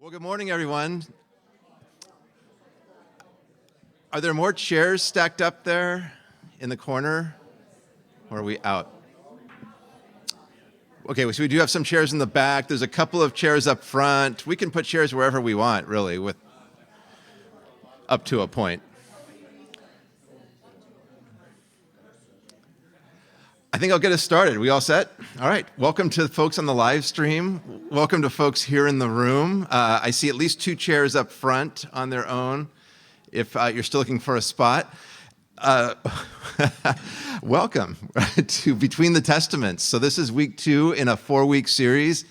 Well, good morning, everyone. Are there more chairs stacked up there in the corner, or are we out? Okay, so we do have some chairs in the back. There's a couple of chairs up front. We can put chairs wherever we want, really, with up to a point. I think I'll get us started. We all set? All right. Welcome to folks on the live stream. Welcome to folks here in the room. I see at least two chairs up front on their own, if you're still looking for a spot. Welcome to Between the Testaments. So this is week 2 in a 4-week series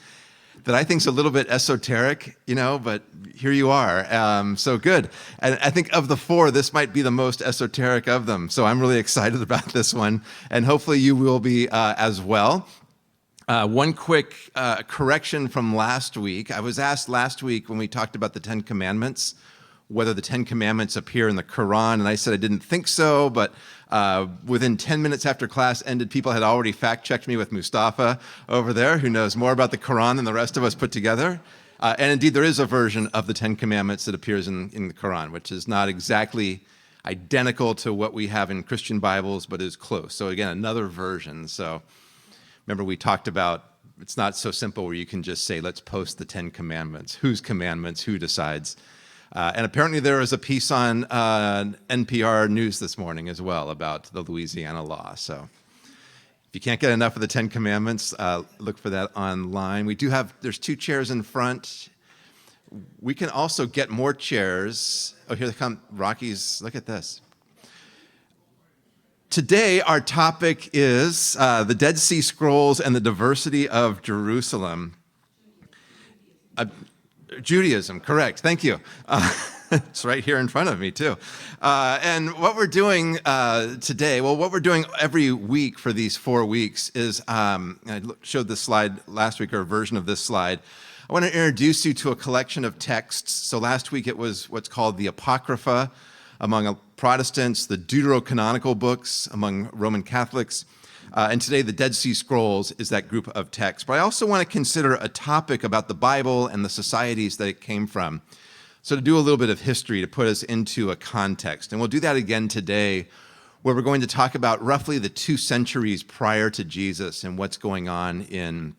that I think is a little bit esoteric, but here you are. So good. And I think of the 4, this might be the most esoteric of them. So I'm really excited about this one, and hopefully you will be as well. One quick correction from last week. I was asked last week when we talked about the 10 Commandments, whether the 10 Commandments appear in the Quran, and I said I didn't think so, but within 10 minutes after class ended, people had already fact-checked me with Mustafa over there, who knows more about the Quran than the rest of us put together. And indeed, there is a version of the 10 Commandments that appears in the Quran, which is not exactly identical to what we have in Christian Bibles, but is close. So again, another version. So remember, we talked about it's not so simple where you can just say, let's post the 10 Commandments. Whose commandments? Who decides? And apparently there was a piece on NPR News this morning as well about the Louisiana law. So if you can't get enough of the 10 Commandments, look for that online. There's 2 chairs in front. We can also get more chairs. Oh, here they come. Rockies, look at this. Today, our topic is the Dead Sea Scrolls and the Diversity of Jerusalem. Judaism, correct. Thank you. It's right here in front of me, too. And what we're doing today, what we're doing every week for these 4 weeks is, I showed this slide last week, or a version of this slide. I want to introduce you to a collection of texts. So last week it was what's called the Apocrypha among Protestants, the Deuterocanonical books among Roman Catholics. And today, the Dead Sea Scrolls is that group of texts. But I also want to consider a topic about the Bible and the societies that it came from. So to do a little bit of history, to put us into a context. And we'll do that again today, where we're going to talk about roughly the 2 centuries prior to Jesus and what's going on in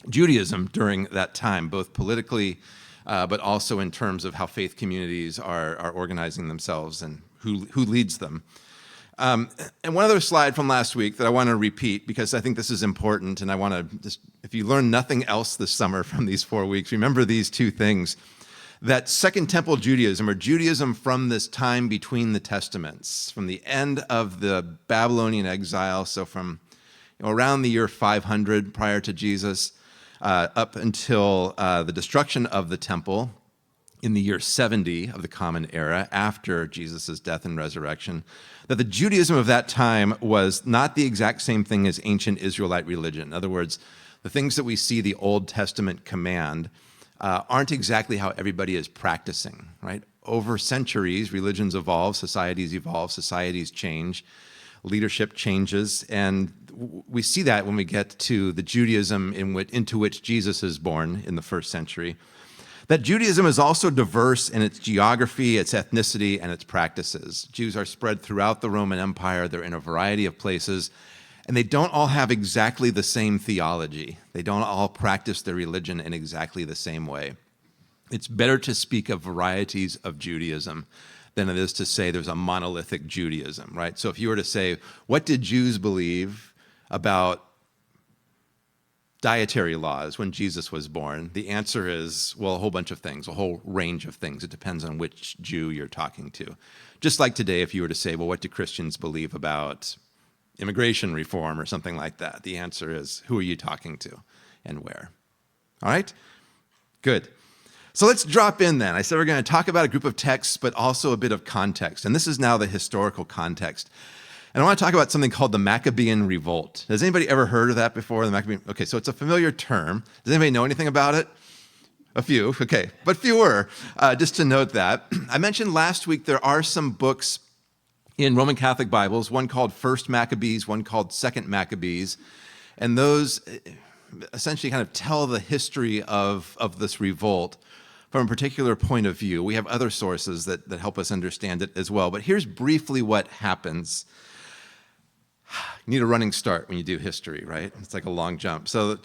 Judaism during that time, both politically, but also in terms of how faith communities are organizing themselves and who leads them. And one other slide from last week that I want to repeat, because I think this is important, and I want to just, if you learn nothing else this summer from these 4 weeks, remember these 2 things. That Second Temple Judaism, or Judaism from this time between the Testaments, from the end of the Babylonian exile, so from around the year 500 prior to Jesus, up until the destruction of the temple in the year 70 of the Common Era, after Jesus' death and resurrection, that the Judaism of that time was not the exact same thing as ancient Israelite religion. In other words, the things that we see the Old Testament command aren't exactly how everybody is practicing, right? Over centuries, religions evolve, societies change, leadership changes, and we see that when we get to the Judaism into which Jesus is born in the 1st century. That Judaism is also diverse in its geography, its ethnicity, and its practices. Jews are spread throughout the Roman Empire. They're in a variety of places, and they don't all have exactly the same theology. They don't all practice their religion in exactly the same way. It's better to speak of varieties of Judaism than it is to say there's a monolithic Judaism, right? So if you were to say, what did Jews believe about dietary laws when Jesus was born? The answer is, well, a whole bunch of things, a whole range of things. It depends on which Jew you're talking to. Just like today, if you were to say, well, what do Christians believe about immigration reform or something like that? The answer is, who are you talking to and where? All right? Good. So let's drop in then. I said we're going to talk about a group of texts, but also a bit of context. And this is now the historical context. And I want to talk about something called the Maban Revolt. Has anybody ever heard of that before? Okay, so it's a familiar term. Does anybody know anything about it? A few, okay, but fewer. Just to note that. I mentioned last week there are some books in Roman Catholic Bibles, one called First Maccabees, one called Second Maccabees, and those essentially kind of tell the history of this revolt from a particular point of view. We have other sources that help us understand it as well. But here's briefly what happens. You need a running start when you do history, right? It's like a long jump. So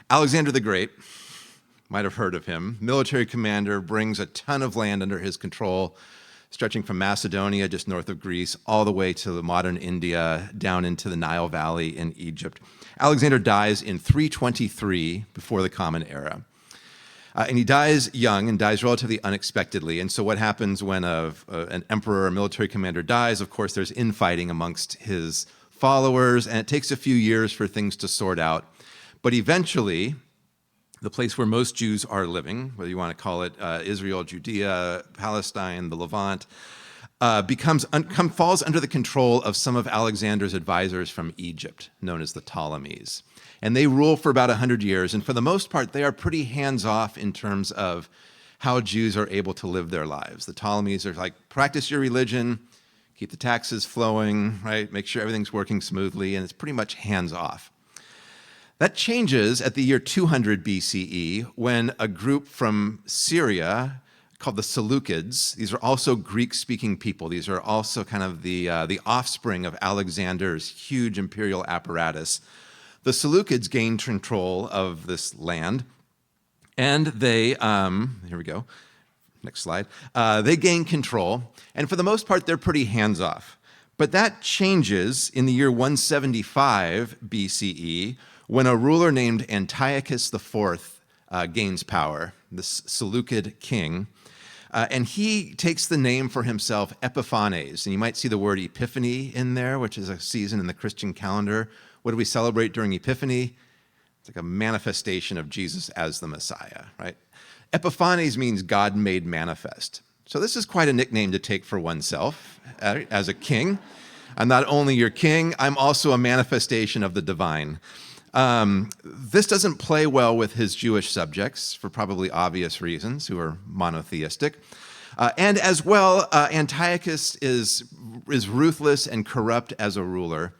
Alexander the Great, might have heard of him, military commander, brings a ton of land under his control, stretching from Macedonia, just north of Greece, all the way to the modern India, down into the Nile Valley in Egypt. Alexander dies in 323 before the Common Era. And he dies young and dies relatively unexpectedly. And so what happens when an emperor or military commander dies? Of course, there's infighting amongst his followers, and it takes a few years for things to sort out. But eventually, the place where most Jews are living, whether you want to call it Israel, Judea, Palestine, the Levant, falls under the control of some of Alexander's advisors from Egypt, known as the Ptolemies. And they rule for about 100 years, and for the most part, they are pretty hands-off in terms of how Jews are able to live their lives. The Ptolemies are like, practice your religion, keep the taxes flowing, right? Make sure everything's working smoothly, and it's pretty much hands-off. That changes at the year 200 BCE when a group from Syria called the Seleucids, these are also Greek-speaking people. These are also kind of the offspring of Alexander's huge imperial apparatus. The Seleucids gained control of this land, and they, here we go, next slide. They gain control, and for the most part, they're pretty hands-off. But that changes in the year 175 BCE when a ruler named Antiochus IV gains power, this Seleucid king. And he takes the name for himself Epiphanes. And you might see the word Epiphany in there, which is a season in the Christian calendar. What do we celebrate during Epiphany? It's like a manifestation of Jesus as the Messiah, right? Epiphanes means God made manifest. So this is quite a nickname to take for oneself as a king. I'm not only your king, I'm also a manifestation of the divine. This doesn't play well with his Jewish subjects for probably obvious reasons, who are monotheistic. And as well, Antiochus is ruthless and corrupt as a ruler.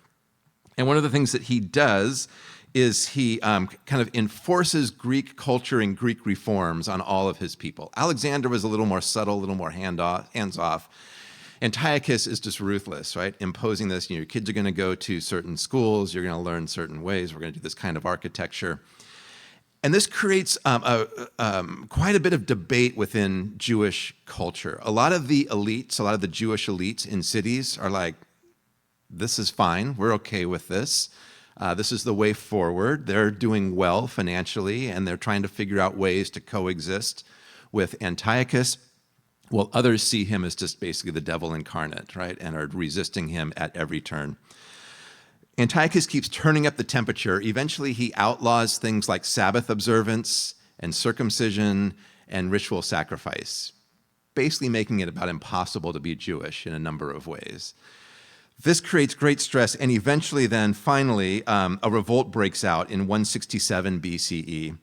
And one of the things that he does is he kind of enforces Greek culture and Greek reforms on all of his people. Alexander was a little more subtle, a little more hands-off. Antiochus is just ruthless, right? Imposing this, your kids are going to go to certain schools, you're going to learn certain ways, we're going to do this kind of architecture. And this creates quite a bit of debate within Jewish culture. A lot of the elites, a lot of the Jewish elites in cities are like, this is fine, we're okay with this. This is the way forward. They're doing well financially, and they're trying to figure out ways to coexist with Antiochus. Well, others see him as just basically the devil incarnate, right, and are resisting him at every turn. Antiochus keeps turning up the temperature. Eventually, he outlaws things like Sabbath observance and circumcision and ritual sacrifice, basically making it about impossible to be Jewish in a number of ways. This creates great stress, and eventually then, finally, a revolt breaks out in 167 BCE.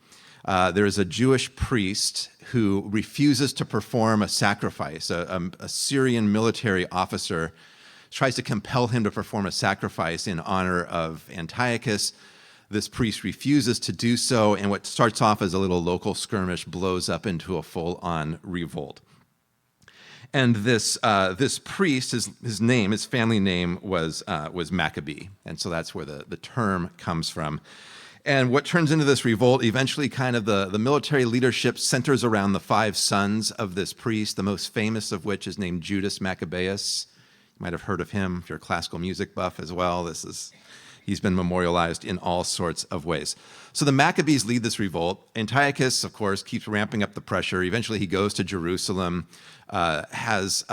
There is a Jewish priest who refuses to perform a sacrifice. A Syrian military officer tries to compel him to perform a sacrifice in honor of Antiochus. This priest refuses to do so, and what starts off as a little local skirmish blows up into a full-on revolt. And this priest, his family name was Maccabee, and so that's where the term comes from. And what turns into this revolt, eventually kind of the military leadership centers around the 5 sons of this priest, the most famous of which is named Judas Maccabeus. You might have heard of him if you're a classical music buff as well. He's been memorialized in all sorts of ways. So the Maccabees lead this revolt. Antiochus, of course, keeps ramping up the pressure. Eventually he goes to Jerusalem, demands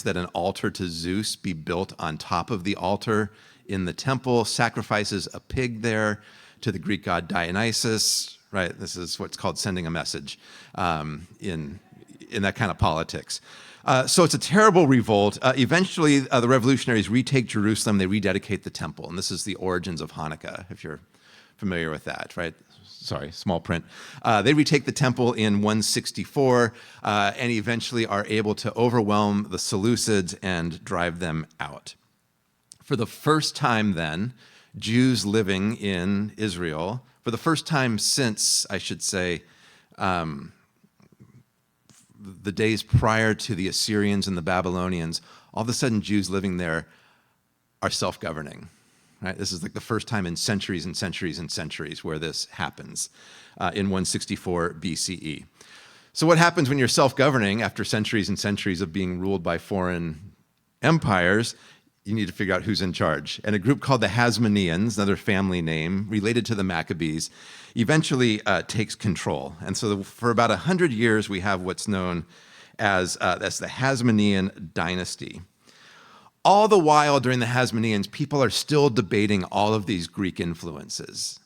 that an altar to Zeus be built on top of the altar in the temple, sacrifices a pig there to the Greek god Dionysus, right? This is what's called sending a message in that kind of politics. So it's a terrible revolt. Eventually, the revolutionaries retake Jerusalem. They rededicate the temple. And this is the origins of Hanukkah, if you're familiar with that, right? Sorry, small print. They retake the temple in 164 and eventually are able to overwhelm the Seleucids and drive them out. For the first time then, Jews living in Israel, for the first time since, I should say, the days prior to the Assyrians and the Babylonians, all of a sudden Jews living there are self-governing. Right? This is like the first time in centuries and centuries and centuries where this happens in 164 BCE. So what happens when you're self-governing after centuries and centuries of being ruled by foreign empires? You need to figure out who's in charge. And a group called the Hasmoneans, another family name related to the Maccabees, eventually takes control. And so for about 100 years, we have what's known as the Hasmonean Dynasty. All the while during the Hasmoneans, people are still debating all of these Greek influences.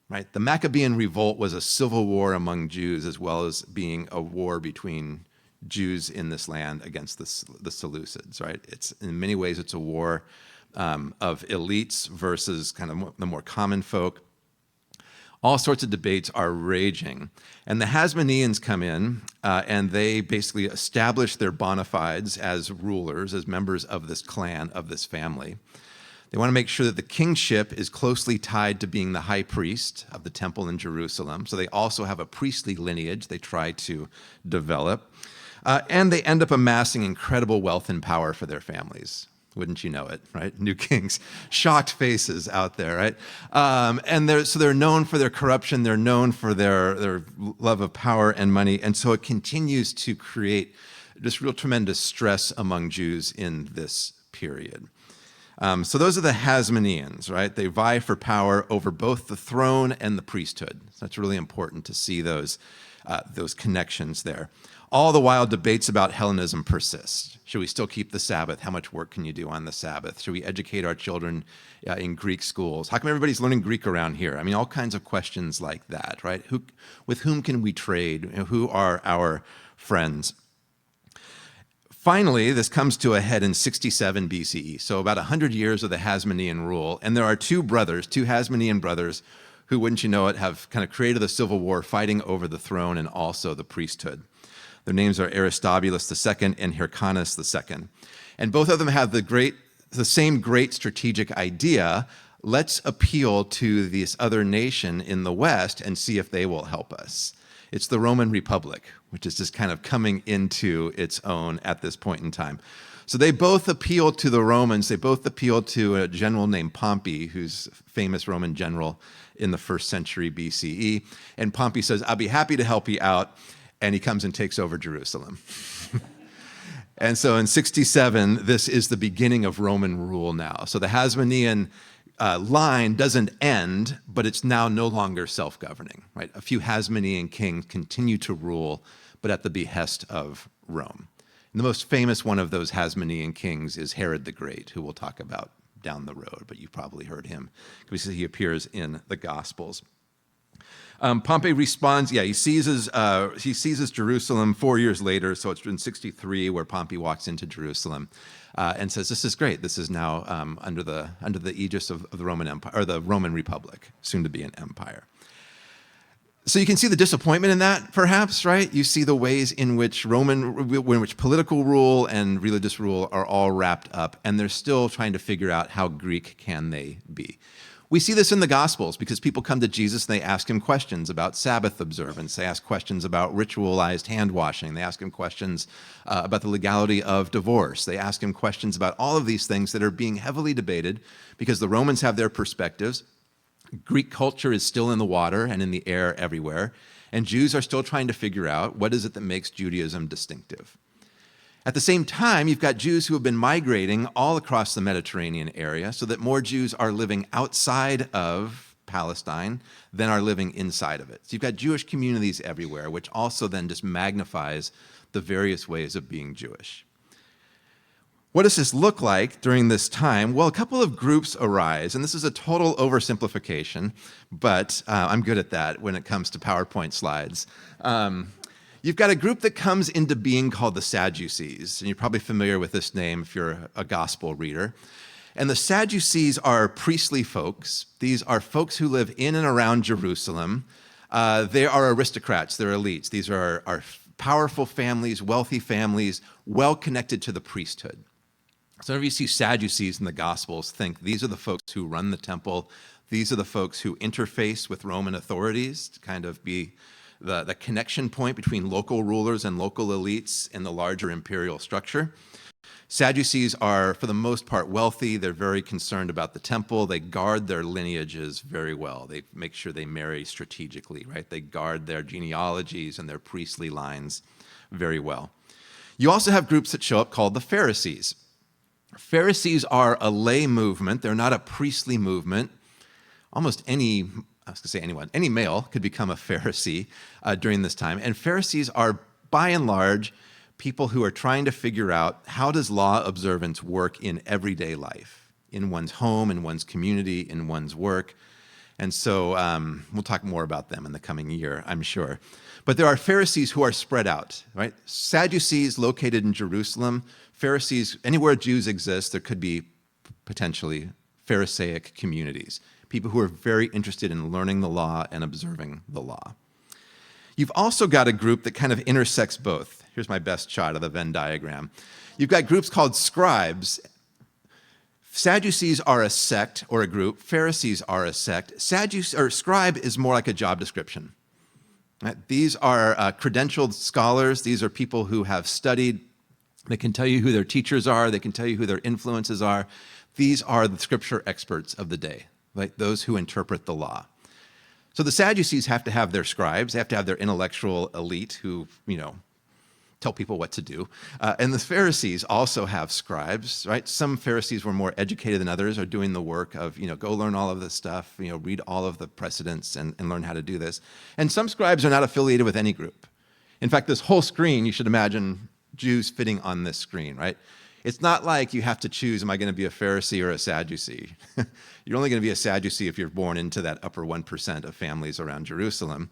Right? The Maban Revolt was a civil war among Jews as well as being a war between Jews in this land against the Sadducees, right? In many ways, it's a war of elites versus kind of the more common folk. All sorts of debates are raging. And the Hasmoneans come in and they basically establish their bona fides as rulers, as members of this clan, of this family. They want to make sure that the kingship is closely tied to being the high priest of the temple in Jerusalem. So they also have a priestly lineage they try to develop. And they end up amassing incredible wealth and power for their families. Wouldn't you know it, right? New kings, shocked faces out there, right? And they're known for their corruption. They're known for their love of power and money. And so it continues to create just real tremendous stress among Jews in this period. So those are the Hasmoneans, right? They vie for power over both the throne and the priesthood. So that's really important to see those connections there. All the while, debates about Hellenism persist. Should we still keep the Sabbath? How much work can you do on the Sabbath? Should we educate our children in Greek schools? How come everybody's learning Greek around here? I mean, all kinds of questions like that, right? With whom can we trade? Who are our friends? Finally, this comes to a head in 67 BCE, so about 100 years of the Hasmonean rule. And there are two Hasmonean brothers, who, wouldn't you know it, have kind of created a civil war fighting over the throne and also the priesthood. Their names are Aristobulus II and Hyrcanus II. And both of them have the same great strategic idea. Let's appeal to this other nation in the West and see if they will help us. It's the Roman Republic, which is just kind of coming into its own at this point in time. So they both appeal to the Romans. They both appeal to a general named Pompey, who's a famous Roman general in the 1st century BCE. And Pompey says, I'll be happy to help you out. And he comes and takes over Jerusalem. And so in 67, this is the beginning of Roman rule now. So the Hasmonean line doesn't end, but it's now no longer self-governing, right? A few Hasmonean kings continue to rule, but at the behest of Rome. And the most famous one of those Hasmonean kings is Herod the Great, who we'll talk about down the road, but you've probably heard him because he appears in the Gospels. Pompey responds, he seizes Jerusalem 4 years later, so it's in 63 where Pompey walks into Jerusalem and says, this is great. This is now under the aegis of the Roman Empire, or the Roman Republic, soon to be an empire. So you can see the disappointment in that, perhaps, right? You see the ways in which political rule and religious rule are all wrapped up, and they're still trying to figure out how Greek can they be. We see this in the Gospels because people come to Jesus and they ask him questions about Sabbath observance. They ask questions about ritualized hand washing. They ask him questions about the legality of divorce. They ask him questions about all of these things that are being heavily debated because the Romans have their perspectives. Greek culture is still in the water and in the air everywhere. And Jews are still trying to figure out what is it that makes Judaism distinctive. At the same time, you've got Jews who have been migrating all across the Mediterranean area so that more Jews are living outside of Palestine than are living inside of it. So you've got Jewish communities everywhere, which also then just magnifies the various ways of being Jewish. What does this look like during this time? Well, a couple of groups arise, and this is a total oversimplification, but I'm good at that when it comes to PowerPoint slides. You've got a group that comes into being called the Sadducees, and you're probably familiar with this name if you're a gospel reader. And the Sadducees are priestly folks. These are folks who live in and around Jerusalem. They are aristocrats, they're elites. These are powerful families, wealthy families, well connected to the priesthood. So whenever you see Sadducees in the Gospels, think these are the folks who run the temple. These are the folks who interface with Roman authorities to kind of be the connection point between local rulers and local elites in the larger imperial structure. Sadducees are, for the most part, wealthy. They're very concerned about the temple. They guard their lineages very well. They make sure they marry strategically, right? They guard their genealogies and their priestly lines very well. You also have groups that show up called the Pharisees. Pharisees are a lay movement. They're not a priestly movement. Almost any male could become a Pharisee during this time. And Pharisees are, by and large, people who are trying to figure out how does law observance work in everyday life, in one's home, in one's community, in one's work. And so we'll talk more about them in the coming year, I'm sure. But there are Pharisees who are spread out, right? Sadducees located in Jerusalem. Pharisees, anywhere Jews exist, there could be potentially Pharisaic communities, people who are very interested in learning the law and observing the law. You've also got a group that kind of intersects both. Here's my best shot of the Venn diagram. You've got groups called Scribes. Sadducees are a sect or a group. Pharisees are a sect. Scribe is more like a job description. Right? These are credentialed scholars. These are people who have studied. They can tell you who their teachers are. They can tell you who their influences are. These are the scripture experts of the day, right? Those who interpret the law. So the Sadducees have to have their scribes. They have to have their intellectual elite who, tell people what to do. And the Pharisees also have scribes, right? Some Pharisees were more educated than others, are doing the work of, go learn all of this stuff, read all of the precedents and learn how to do this. And some scribes are not affiliated with any group. In fact, this whole screen, you should imagine Jews fitting on this screen, right? It's not like you have to choose, am I going to be a Pharisee or a Sadducee? You're only going to be a Sadducee if you're born into that upper 1% of families around Jerusalem.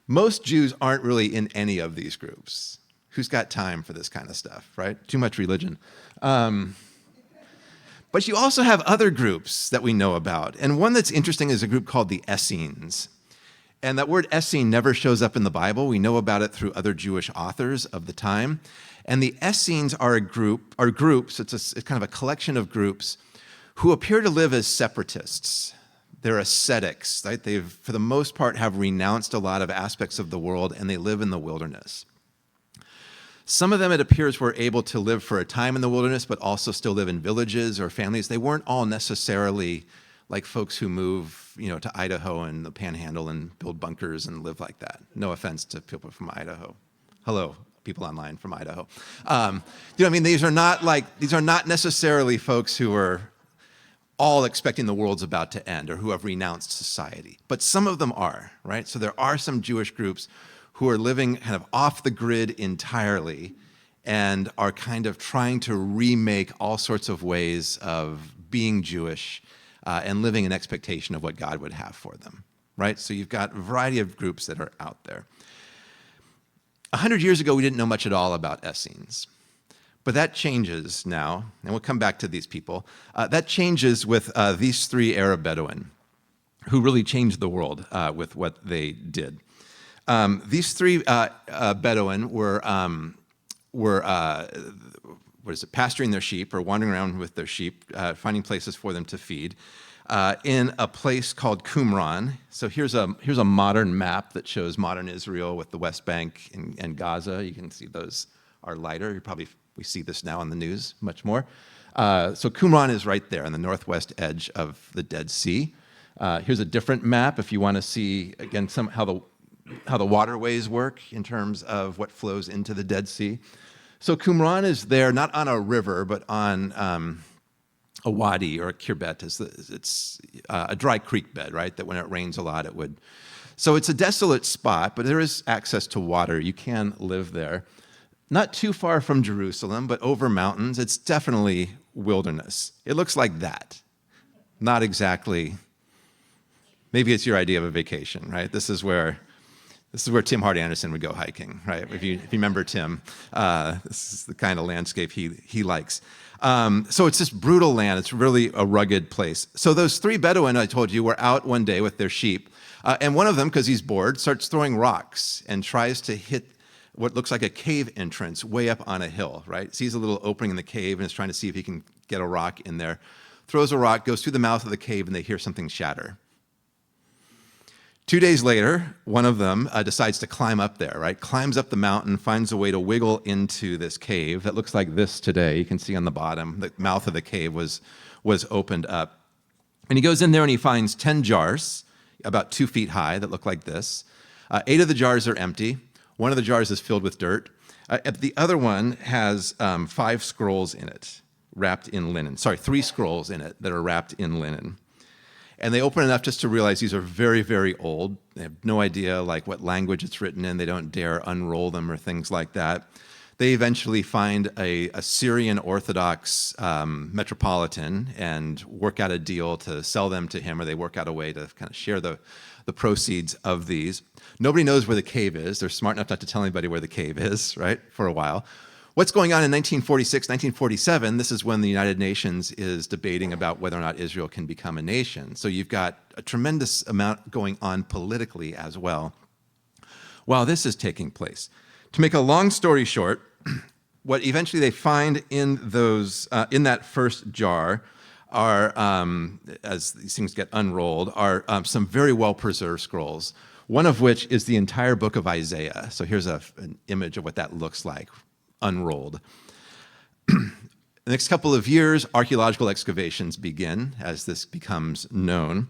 Most Jews aren't really in any of these groups. Who's got time for this kind of stuff, right? Too much religion. But you also have other groups that we know about. And one that's interesting is a group called the Essenes. And that word Essene never shows up in the Bible. We know about it through other Jewish authors of the time. And the Essenes are groups, it's kind of a collection of groups who appear to live as separatists. They're ascetics, right? They, for the most part, have renounced a lot of aspects of the world, and they live in the wilderness. Some of them, it appears, were able to live for a time in the wilderness, but also still live in villages or families. They weren't all necessarily like folks who move, to Idaho and the Panhandle and build bunkers and live like that. No offense to people from Idaho. Hello, people online from Idaho. These are not necessarily folks who are all expecting the world's about to end or who have renounced society. But some of them are, right? So there are some Jewish groups who are living kind of off the grid entirely and are kind of trying to remake all sorts of ways of being Jewish and living in expectation of what God would have for them, right? So you've got a variety of groups that are out there. 100 years ago, we didn't know much at all about Essenes. But that changes now, and we'll come back to these people. That changes with these three Arab Bedouin, who really changed the world with what they did. These three Bedouin were pasturing their sheep or wandering around with their sheep, finding places for them to feed, in a place called Qumran. So here's a modern map that shows modern Israel with the West Bank and Gaza. You can see those are lighter. We see this now on the news much more. So Qumran is right there on the northwest edge of the Dead Sea. Here's a different map if you want to see, again, how the waterways work in terms of what flows into the Dead Sea. So Qumran is there, not on a river, but on a wadi or a kirbet. It's a dry creek bed, right? That when it rains a lot, it would. So it's a desolate spot, but there is access to water. You can live there. Not too far from Jerusalem, but over mountains. It's definitely wilderness. It looks like that. Not exactly. Maybe it's your idea of a vacation, right? This is where Tim Hardy Anderson would go hiking, right? If you remember Tim, this is the kind of landscape he likes. So it's this brutal land. It's really a rugged place. So those three Bedouin I told you were out one day with their sheep, and one of them, because he's bored, starts throwing rocks and tries to hit what looks like a cave entrance way up on a hill, right? Sees a little opening in the cave and is trying to see if he can get a rock in there. Throws a rock, goes through the mouth of the cave, and they hear something shatter. 2 days later, one of them decides to climb up there, right? Climbs up the mountain, finds a way to wiggle into this cave that looks like this today. You can see on the bottom, the mouth of the cave was opened up. And he goes in there and he finds 10 jars, about 2 feet high, that look like this. 8 of the jars are empty. One of the jars is filled with dirt. The other one has 5 scrolls in it, wrapped in linen. Sorry, 3 scrolls in it that are wrapped in linen. And they open it up just to realize these are very, very old. They have no idea like what language it's written in. They don't dare unroll them or things like that. They eventually find a Syrian Orthodox metropolitan and work out a deal to sell them to him, or they work out a way to kind of share the proceeds of these. Nobody knows where the cave is. They're smart enough not to tell anybody where the cave is, right, for a while. What's going on in 1946, 1947, this is when the United Nations is debating about whether or not Israel can become a nation. So you've got a tremendous amount going on politically as well while this is taking place. To make a long story short, what eventually they find in those in that first jar are, as these things get unrolled, are some very well-preserved scrolls, one of which is the entire book of Isaiah. So here's an image of what that looks like unrolled. The next couple of years, archaeological excavations begin as this becomes known.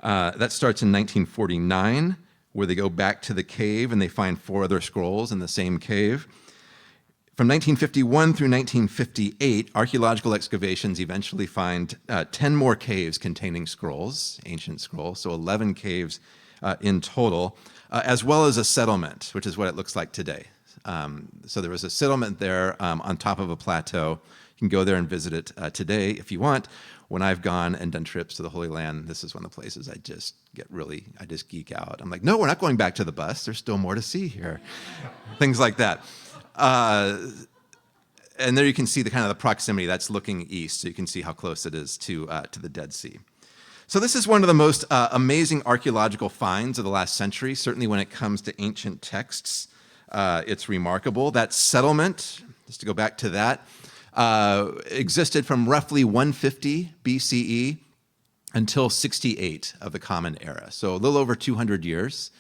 That starts in 1949, where they go back to the cave and they find 4 other scrolls in the same cave. From 1951 through 1958, archaeological excavations eventually find 10 more caves containing scrolls, ancient scrolls, so 11 caves in total, as well as a settlement, which is what it looks like today. So there was a settlement there on top of a plateau. You can go there and visit it today if you want. When I've gone and done trips to the Holy Land, this is one of the places I just geek out. I'm like, no, we're not going back to the bus. There's still more to see here. Things like that. And there you can see the kind of the proximity. That's looking east, so you can see how close it is to the Dead Sea. So this is one of the most amazing archaeological finds of the last century, certainly when it comes to ancient texts. It's remarkable. That settlement, just to go back to that, existed from roughly 150 BCE until 68 of the Common Era, so a little over 200 years.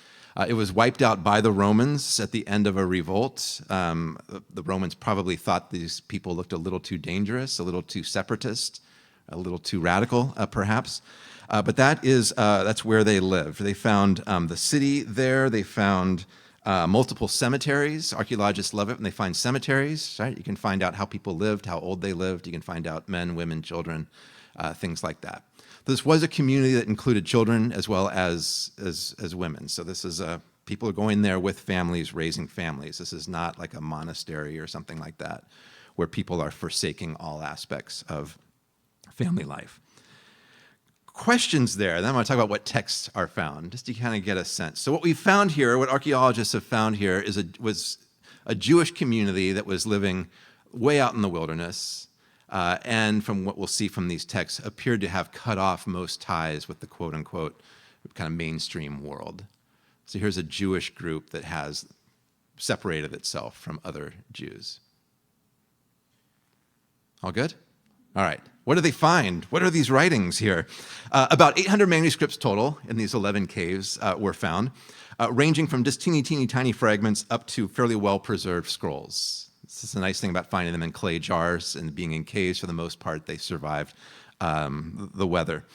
It was wiped out by the Romans at the end of a revolt. The Romans probably thought these people looked a little too dangerous, a little too separatist, a little too radical, perhaps. But that's where they lived. They found the city there. They found multiple cemeteries. Archaeologists love it when they find cemeteries, right? You can find out how people lived, how old they lived. You can find out men, women, children, things like that. This was a community that included children as well as women. So this is people are going there with families, raising families. This is not like a monastery or something like that, where people are forsaking all aspects of family life. Questions there. Then I want to talk about what texts are found, just to kind of get a sense. So what we found here, what archaeologists have found here, was a Jewish community that was living way out in the wilderness, and from what we'll see from these texts, appeared to have cut off most ties with the quote-unquote kind of mainstream world. So here's a Jewish group that has separated itself from other Jews. All good? All right. What do they find? What are these writings here? About 800 manuscripts total in these 11 caves were found, ranging from just teeny tiny fragments up to fairly well-preserved scrolls. This is the nice thing about finding them in clay jars and being in caves. For the most part, they survived the weather.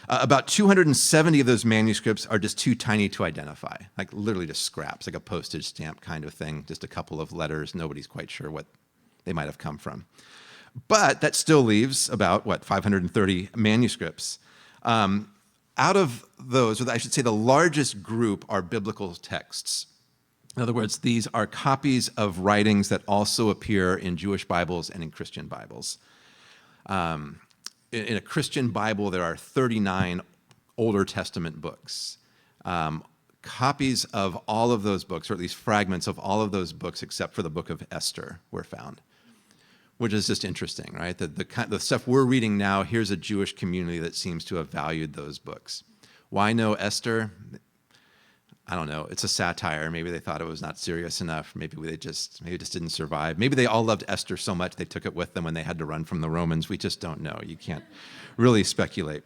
About 270 of those manuscripts are just too tiny to identify, like literally just scraps, like a postage stamp kind of thing, just a couple of letters. Nobody's quite sure what they might have come from. But that still leaves about, 530 manuscripts. Out of those, or I should say the largest group are biblical texts. In other words, these are copies of writings that also appear in Jewish Bibles and in Christian Bibles. In a Christian Bible, there are 39 Older Testament books. Copies of all of those books, or at least fragments of all of those books except for the book of Esther, were found, which is just interesting, right? The stuff we're reading now, here's a Jewish community that seems to have valued those books. Why no Esther? I don't know. It's a satire. Maybe they thought it was not serious enough. Maybe it just didn't survive. Maybe they all loved Esther so much they took it with them when they had to run from the Romans. We just don't know. You can't really speculate.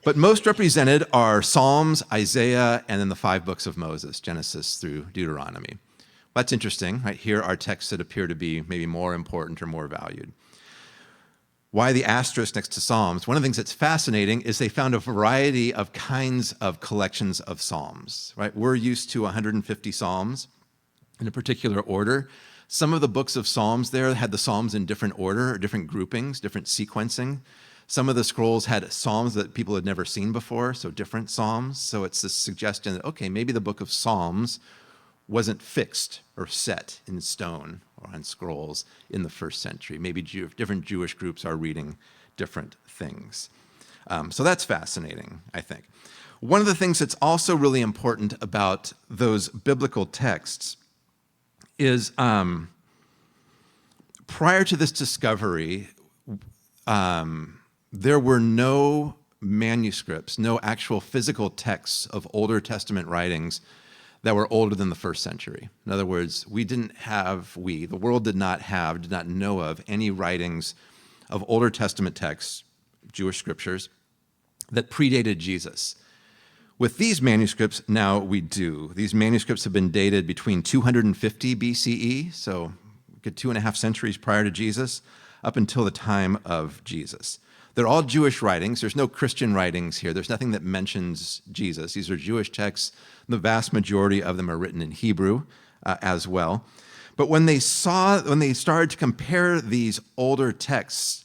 But most represented are Psalms, Isaiah, and then the 5 books of Moses, Genesis through Deuteronomy. Well, that's interesting, right? Here are texts that appear to be maybe more important or more valued. Why the asterisk next to Psalms? One of the things that's fascinating is they found a variety of kinds of collections of Psalms, right? We're used to 150 Psalms in a particular order. Some of the books of Psalms there had the Psalms in different order, or different groupings, different sequencing. Some of the scrolls had Psalms that people had never seen before, so different Psalms. So it's this suggestion that, okay, maybe the book of Psalms wasn't fixed or set in stone or on scrolls in the first century. Maybe different Jewish groups are reading different things. So that's fascinating, I think. One of the things that's also really important about those biblical texts is prior to this discovery, there were no manuscripts, no actual physical texts of Older Testament writings that were older than the first century. In other words, the world did not know of any writings of Older Testament texts, Jewish scriptures, that predated Jesus. With these manuscripts, now we do. These manuscripts have been dated between 250 BCE, so good 2.5 centuries prior to Jesus, up until the time of Jesus. They're all Jewish writings. There's no Christian writings here. There's nothing that mentions Jesus. These are Jewish texts. The vast majority of them are written in Hebrew as well. But when they started to compare these older texts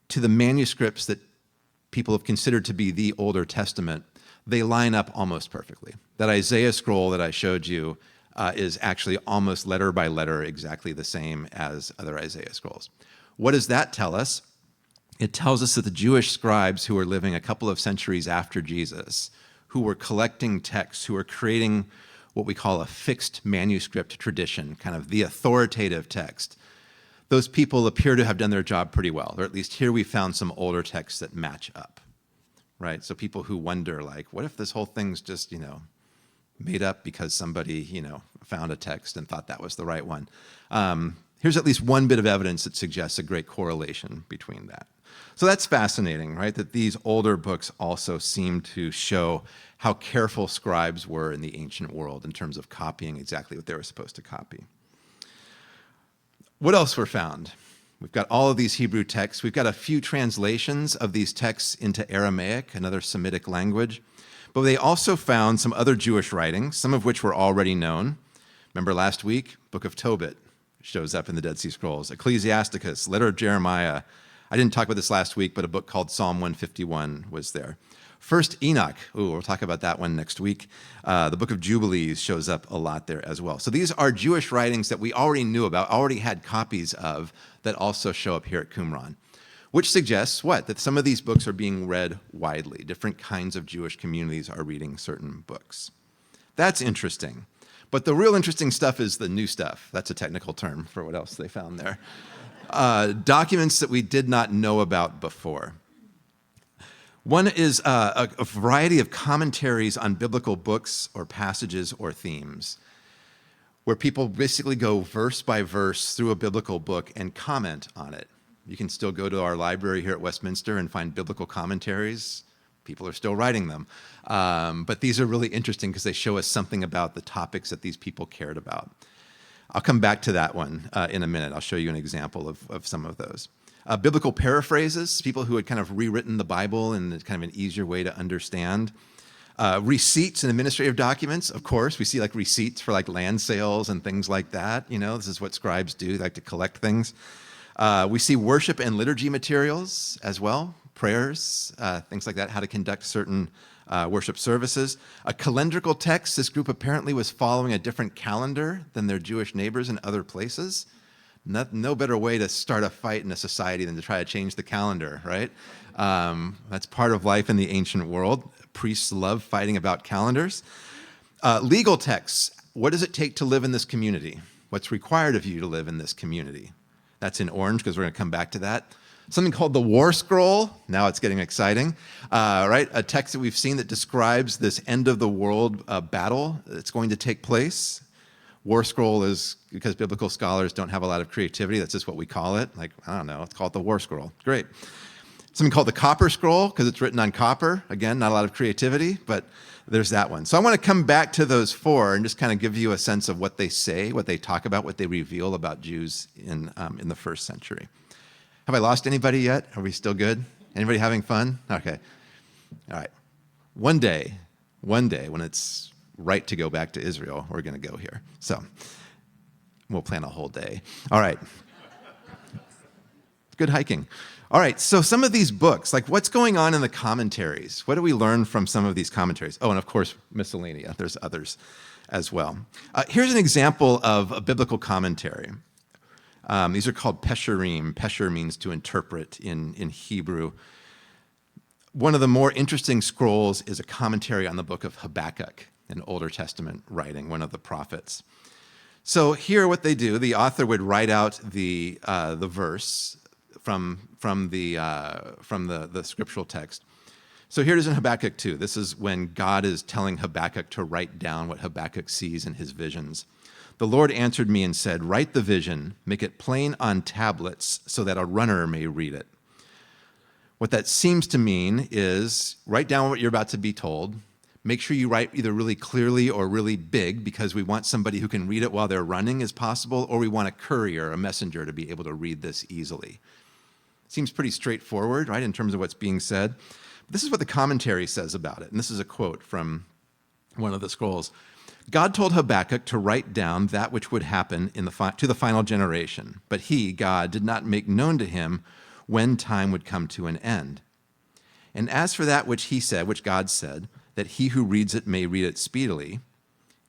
to the manuscripts that people have considered to be the Older Testament, they line up almost perfectly. That Isaiah scroll that I showed you is actually almost letter by letter exactly the same as other Isaiah scrolls. What does that tell us? It tells us that the Jewish scribes who were living a couple of centuries after Jesus, who were collecting texts, who were creating what we call a fixed manuscript tradition, kind of the authoritative text, those people appear to have done their job pretty well, or at least here we found some older texts that match up, right? So people who wonder, like, what if this whole thing's just, made up because somebody, found a text and thought that was the right one? Here's at least one bit of evidence that suggests a great correlation between that. So that's fascinating, right? That these older books also seem to show how careful scribes were in the ancient world in terms of copying exactly what they were supposed to copy. What else were found? We've got all of these Hebrew texts. We've got a few translations of these texts into Aramaic, another Semitic language. But they also found some other Jewish writings, some of which were already known. Remember last week, Book of Tobit shows up in the Dead Sea Scrolls. Ecclesiasticus, Letter of Jeremiah. I didn't talk about this last week, but a book called Psalm 151 was there. First Enoch, we'll talk about that one next week. The Book of Jubilees shows up a lot there as well. So these are Jewish writings that we already knew about, already had copies of, that also show up here at Qumran, which suggests what? That some of these books are being read widely. Different kinds of Jewish communities are reading certain books. That's interesting. But the real interesting stuff is the new stuff. That's a technical term for what else they found there. Documents that we did not know about before. One is a variety of commentaries on biblical books or passages or themes, where people basically go verse by verse through a biblical book and comment on it. You can still go to our library here at Westminster and find biblical commentaries. People are still writing them. But these are really interesting because they show us something about the topics that these people cared about. I'll come back to that one in a minute. I'll show you an example of some of those. Biblical paraphrases, people who had kind of rewritten the Bible in kind of an easier way to understand. Receipts and administrative documents, of course. We see like receipts for like land sales and things like that. This is what scribes do. They like to collect things. We see worship and liturgy materials as well, prayers, things like that, how to conduct certain worship services. A calendrical text, this group apparently was following a different calendar than their Jewish neighbors in other places. No better way to start a fight in a society than to try to change the calendar, right? That's part of life in the ancient world. Priests love fighting about calendars. Legal texts, what does it take to live in this community? What's required of you to live in this community? That's in orange because we're going to come back to that. Something called the War Scroll. Now it's getting exciting, right? A text that we've seen that describes this end of the world battle that's going to take place. War Scroll is, because biblical scholars don't have a lot of creativity, that's just what we call it. Like, I don't know, let's call it the War Scroll. Great. Something called the Copper Scroll, because it's written on copper. Again, not a lot of creativity, but there's that one. So I want to come back to those four and just kind of give you a sense of what they say, what they talk about, what they reveal about Jews in the first century. Have I lost anybody yet? Are we still good? Anybody having fun? Okay. All right. One day when it's right to go back to Israel, we're going to go here. So we'll plan a whole day. All right. Good hiking. All right, so some of these books, like what's going on in the commentaries? What do we learn from some of these commentaries? Oh, and of course, miscellanea. There's others as well. Here's an example of a biblical commentary. These are called pesherim. Pesher means to interpret in Hebrew. One of the more interesting scrolls is a commentary on the book of Habakkuk, an Older Testament writing, one of the prophets. So here what they do, the author would write out the verse from the scriptural text. So here it is in Habakkuk 2. This is when God is telling Habakkuk to write down what Habakkuk sees in his visions. The Lord answered me and said, "Write the vision, make it plain on tablets so that a runner may read it." What that seems to mean is write down what you're about to be told. Make sure you write either really clearly or really big, because we want somebody who can read it while they're running as possible, or we want a courier, a messenger, to be able to read this easily. Seems pretty straightforward, right, in terms of what's being said. But this is what the commentary says about it, and this is a quote from one of the scrolls. God told Habakkuk to write down that which would happen to the final generation, but he, God, did not make known to him when time would come to an end. And as for that which he said, which God said, that he who reads it may read it speedily,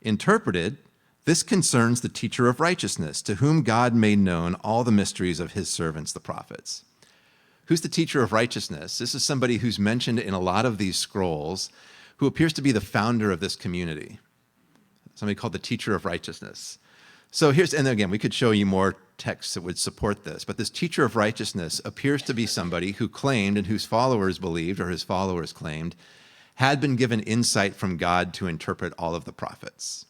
interpreted, this concerns the teacher of righteousness, to whom God made known all the mysteries of his servants, the prophets. Who's the teacher of righteousness? This is somebody who's mentioned in a lot of these scrolls, who appears to be the founder of this community. Somebody called the teacher of righteousness. So and again, we could show you more texts that would support this, but this teacher of righteousness appears to be somebody who claimed, and whose followers believed, or his followers claimed, had been given insight from God to interpret all of the prophets.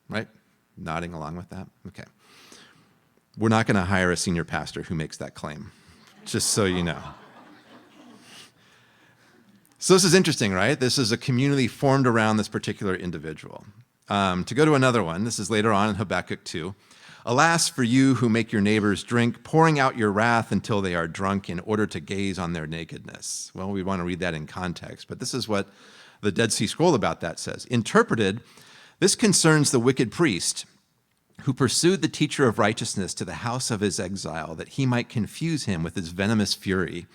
Right? Nodding along with that? Okay. We're not going to hire a senior pastor who makes that claim, just so you know. So this is interesting, right? This is a community formed around this particular individual. To go to another one, this is later on in Habakkuk 2. Alas for you who make your neighbors drink, pouring out your wrath until they are drunk in order to gaze on their nakedness. Well, we want to read that in context, but this is what the Dead Sea Scroll about that says. Interpreted, this concerns the wicked priest who pursued the teacher of righteousness to the house of his exile, that he might confuse him with his venomous fury.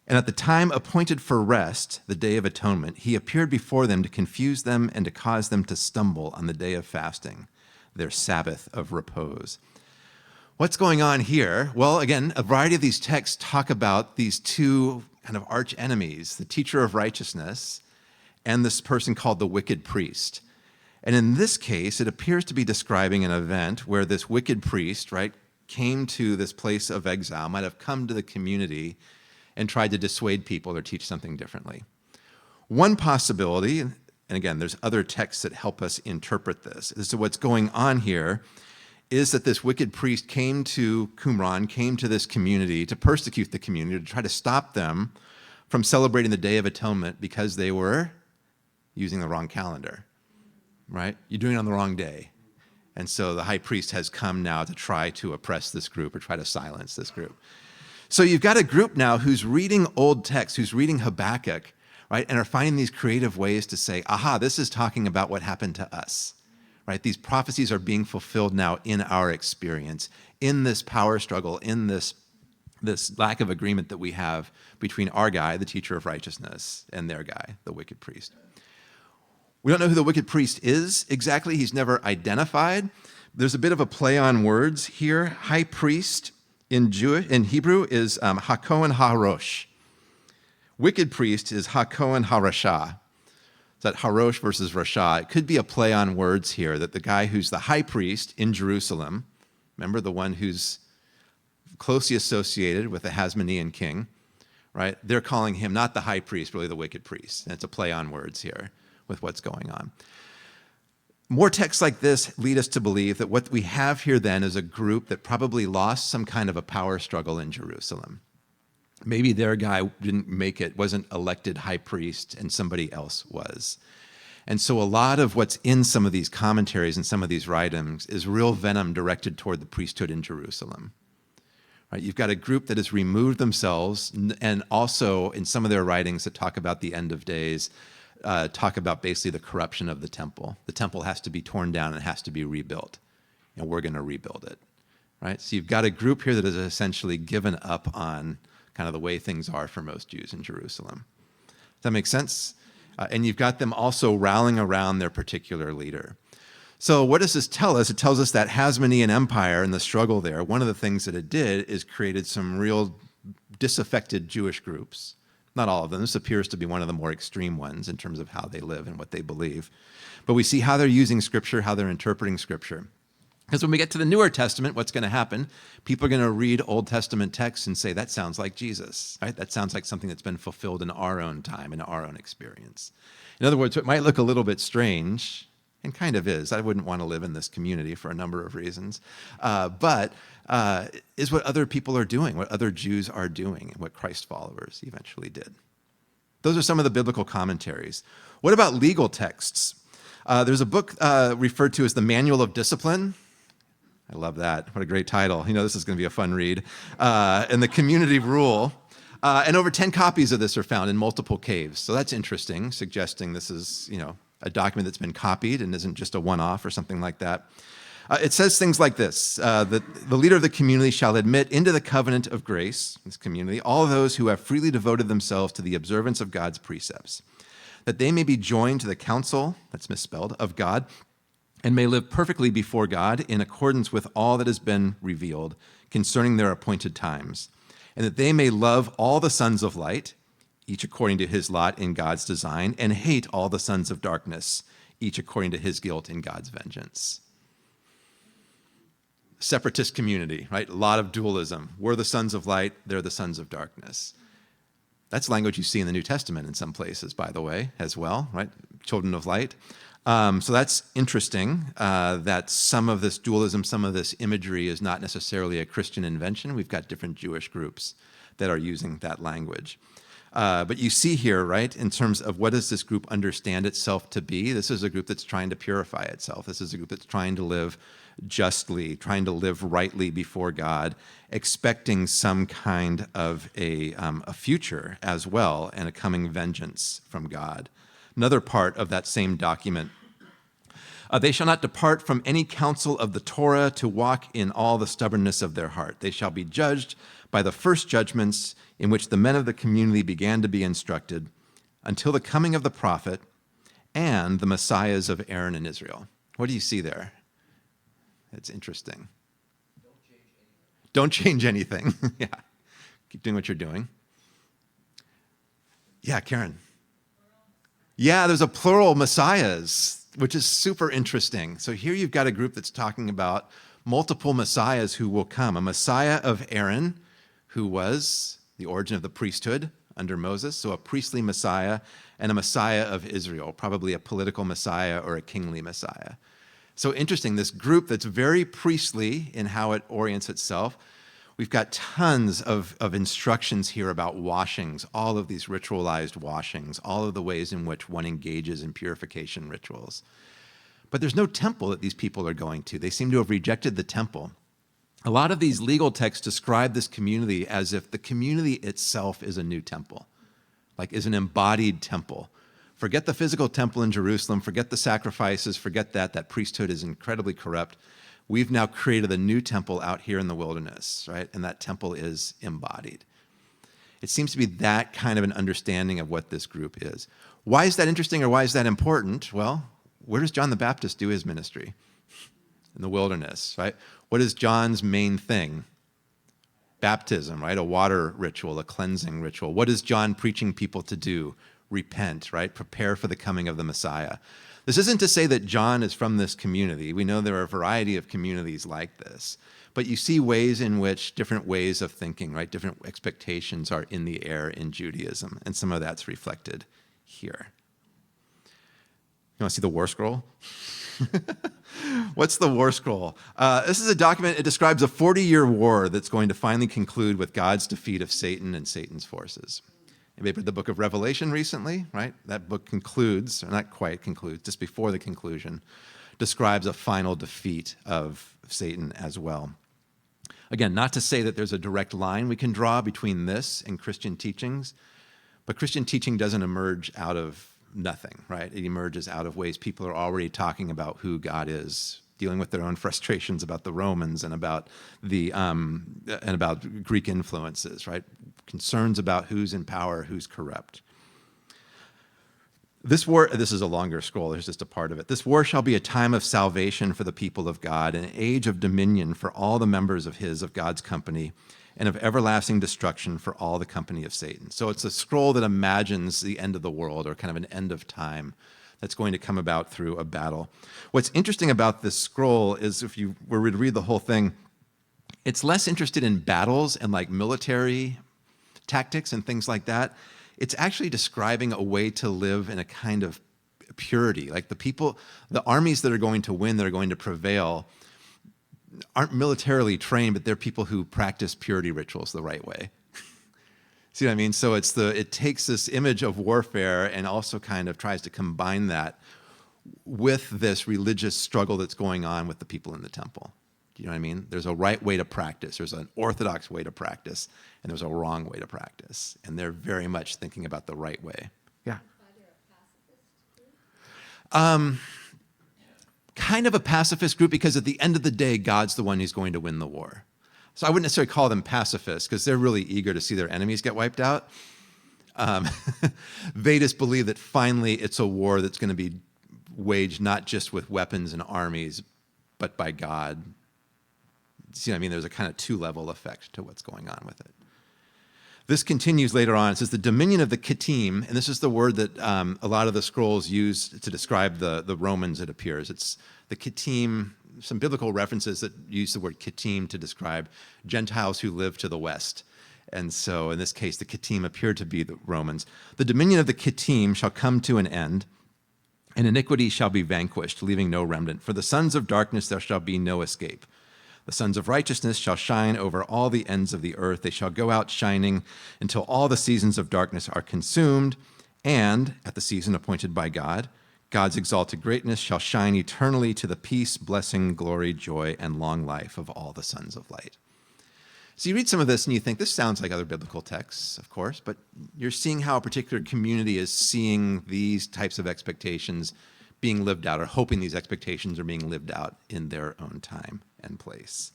And at the time appointed for rest, the day of atonement, he appeared before them to confuse them and to cause them to stumble on the day of fasting, their Sabbath of repose. What's going on here? Well, again, a variety of these texts talk about these two kind of arch enemies, the teacher of righteousness and this person called the wicked priest. And in this case, it appears to be describing an event where this wicked priest, right, came to this place of exile, might have come to the community and tried to dissuade people or teach something differently. One possibility, and again, there's other texts that help us interpret this, is that what's going on here is that this wicked priest came to Qumran, came to this community to persecute the community, to try to stop them from celebrating the Day of Atonement because they were using the wrong calendar, right? You're doing it on the wrong day. And so the high priest has come now to try to oppress this group or try to silence this group. So you've got a group now who's reading old texts, who's reading Habakkuk, right, and are finding these creative ways to say, aha, this is talking about what happened to us, right? These prophecies are being fulfilled now in our experience, in this power struggle, in this lack of agreement that we have between our guy, the teacher of righteousness, and their guy, the wicked priest. We don't know who the wicked priest is exactly. He's never identified. There's a bit of a play on words here. High priest in Hebrew is Hakohen HaRosh. Wicked priest is Hakohen HaRasha. It's that Harosh versus Rasha. It could be a play on words here, that the guy who's the high priest in Jerusalem, remember the one who's closely associated with the Hasmonean king, right? They're calling him not the high priest, really the wicked priest. And it's a play on words here with what's going on. More texts like this lead us to believe that what we have here then is a group that probably lost some kind of a power struggle in Jerusalem. Maybe their guy didn't make it, wasn't elected high priest, and somebody else was. And so a lot of what's in some of these commentaries and some of these writings is real venom directed toward the priesthood in Jerusalem. Right? You've got a group that has removed themselves, and also in some of their writings that talk about the end of days, talk about basically the corruption of the temple. The temple has to be torn down and has to be rebuilt, and we're going to rebuild it. Right? So you've got a group here that has essentially given up on kind of the way things are for most Jews in Jerusalem. Does that make sense? And you've got them also rallying around their particular leader. So what does this tell us? It tells us that Hasmonean Empire and the struggle there, one of the things that it did is created some real disaffected Jewish groups. Not all of them. This appears to be one of the more extreme ones in terms of how they live and what they believe. But we see how they're using Scripture, how they're interpreting Scripture. Because when we get to the Newer Testament, what's going to happen? People are going to read Old Testament texts and say, that sounds like Jesus, right? That sounds like something that's been fulfilled in our own time, in our own experience. In other words, it might look a little bit strange, and kind of is. I wouldn't want to live in this community for a number of reasons. But is what other people are doing, what other Jews are doing, and what Christ followers eventually did. Those are some of the biblical commentaries. What about legal texts? There's a book referred to as the Manual of Discipline. I love that. What a great title. This is going to be a fun read. And the Community Rule. And over 10 copies of this are found in multiple caves. So that's interesting, suggesting this is, a document that's been copied and isn't just a one-off or something like that. It says things like this, that the leader of the community shall admit into the covenant of grace, this community, all those who have freely devoted themselves to the observance of God's precepts, that they may be joined to the counsel, that's misspelled, of God, and may live perfectly before God in accordance with all that has been revealed concerning their appointed times, and that they may love all the sons of light, each according to his lot in God's design, and hate all the sons of darkness, each according to his guilt in God's vengeance. Separatist community, right? A lot of dualism. We're the sons of light, they're the sons of darkness. That's language you see in the New Testament in some places, by the way, as well, right? Children of light. So that's interesting that some of this dualism, some of this imagery is not necessarily a Christian invention. We've got different Jewish groups that are using that language. But you see here, right, in terms of what does this group understand itself to be, this is a group that's trying to purify itself. This is a group that's trying to live justly, trying to live rightly before God, expecting some kind of a future as well and a coming vengeance from God. Another part of that same document, they shall not depart from any counsel of the Torah to walk in all the stubbornness of their heart. They shall be judged by the first judgments in which the men of the community began to be instructed until the coming of the prophet and the messiahs of Aaron and Israel. What do you see there? It's interesting. Don't change anything. Yeah. Keep doing what you're doing. Yeah, Karen. Yeah, there's a plural messiahs, which is super interesting. So here you've got a group that's talking about multiple messiahs who will come. A messiah of Aaron, who was the origin of the priesthood under Moses, so a priestly messiah, and a messiah of Israel, probably a political messiah or a kingly messiah. So interesting, this group that's very priestly in how it orients itself. We've got tons of instructions here about washings, all of these ritualized washings, all of the ways in which one engages in purification rituals. But there's no temple that these people are going to. They seem to have rejected the temple. A lot of these legal texts describe this community as if the community itself is a new temple, like is an embodied temple. Forget the physical temple in Jerusalem, forget the sacrifices, forget that priesthood is incredibly corrupt. We've now created a new temple out here in the wilderness, right? And that temple is embodied. It seems to be that kind of an understanding of what this group is. Why is that interesting or why is that important? Well, where does John the Baptist do his ministry? In the wilderness, right? What is John's main thing? Baptism, right? A water ritual, a cleansing ritual. What is John preaching people to do? Repent, right? Prepare for the coming of the Messiah. This isn't to say that John is from this community. We know there are a variety of communities like this. But you see ways in which different ways of thinking, right? Different expectations are in the air in Judaism. And some of that's reflected here. You want to see the War Scroll? What's the War Scroll? This is a document. It describes a 40-year war that's going to finally conclude with God's defeat of Satan and Satan's forces. Anybody read the book of Revelation recently, right? That book concludes, or not quite concludes, just before the conclusion, describes a final defeat of Satan as well. Again, not to say that there's a direct line we can draw between this and Christian teachings, but Christian teaching doesn't emerge out of nothing, right? It emerges out of ways people are already talking about who God is, dealing with their own frustrations about the Romans and about Greek influences, right? Concerns about who's in power, who's corrupt. This war, this is a longer scroll, there's just a part of it. This war shall be a time of salvation for the people of God, an age of dominion for all the members of God's company, and of everlasting destruction for all the company of Satan. So it's a scroll that imagines the end of the world, or kind of an end of time that's going to come about through a battle. What's interesting about this scroll is, if you were to read the whole thing, it's less interested in battles and like military tactics and things like that. It's actually describing a way to live in a kind of purity. Like the armies that are going to win, that are going to prevail, aren't militarily trained, but they're people who practice purity rituals the right way. See what I mean? So it takes this image of warfare and also kind of tries to combine that with this religious struggle that's going on with the people in the temple. Do you know what I mean? There's a right way to practice. There's an orthodox way to practice, and there's a wrong way to practice. And they're very much thinking about the right way. Yeah. Kind of a pacifist group, because at the end of the day, God's the one who's going to win the war. So I wouldn't necessarily call them pacifists, because they're really eager to see their enemies get wiped out. They just believe that finally it's a war that's going to be waged not just with weapons and armies, but by God. See what I mean? There's a kind of two-level effect to what's going on with it. This continues later on. It says the dominion of the Kittim, and this is the word that a lot of the scrolls use to describe the Romans, it appears. It's the Kittim, some biblical references that use the word Kittim to describe Gentiles who live to the west. And so in this case, the Kittim appear to be the Romans. The dominion of the Kittim shall come to an end, and iniquity shall be vanquished, leaving no remnant. For the sons of darkness there shall be no escape. The sons of righteousness shall shine over all the ends of the earth. They shall go out shining until all the seasons of darkness are consumed. And at the season appointed by God, God's exalted greatness shall shine eternally to the peace, blessing, glory, joy, and long life of all the sons of light. So you read some of this and you think, this sounds like other biblical texts, of course, but you're seeing how a particular community is seeing these types of expectations being lived out, or hoping these expectations are being lived out in their own time and place.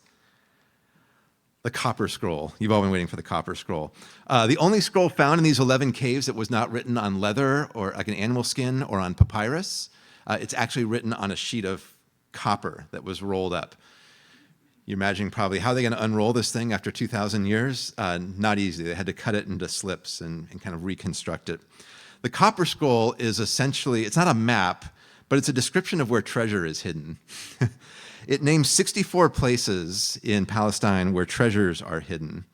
The Copper Scroll. You've all been waiting for the Copper Scroll. The only scroll found in these 11 caves that was not written on leather or like an animal skin or on papyrus. It's actually written on a sheet of copper that was rolled up. You're imagining probably how are they going to unroll this thing after 2,000 years? Not easy. They had to cut it into slips and kind of reconstruct it. The Copper Scroll is essentially, it's not a map, but it's a description of where treasure is hidden. It names 64 places in Palestine where treasures are hidden.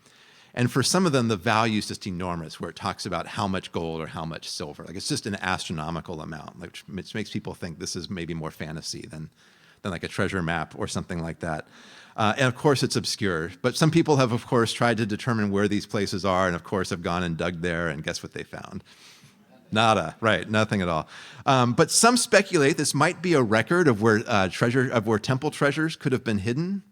And for some of them, the value is just enormous, where it talks about how much gold or how much silver. Like, it's just an astronomical amount, which makes people think this is maybe more fantasy than like a treasure map or something like that. And of course, it's obscure. But some people have, of course, tried to determine where these places are, and of course have gone and dug there, and guess what they found? Nada, right, nothing at all. But some speculate this might be a record of where temple treasures could have been hidden,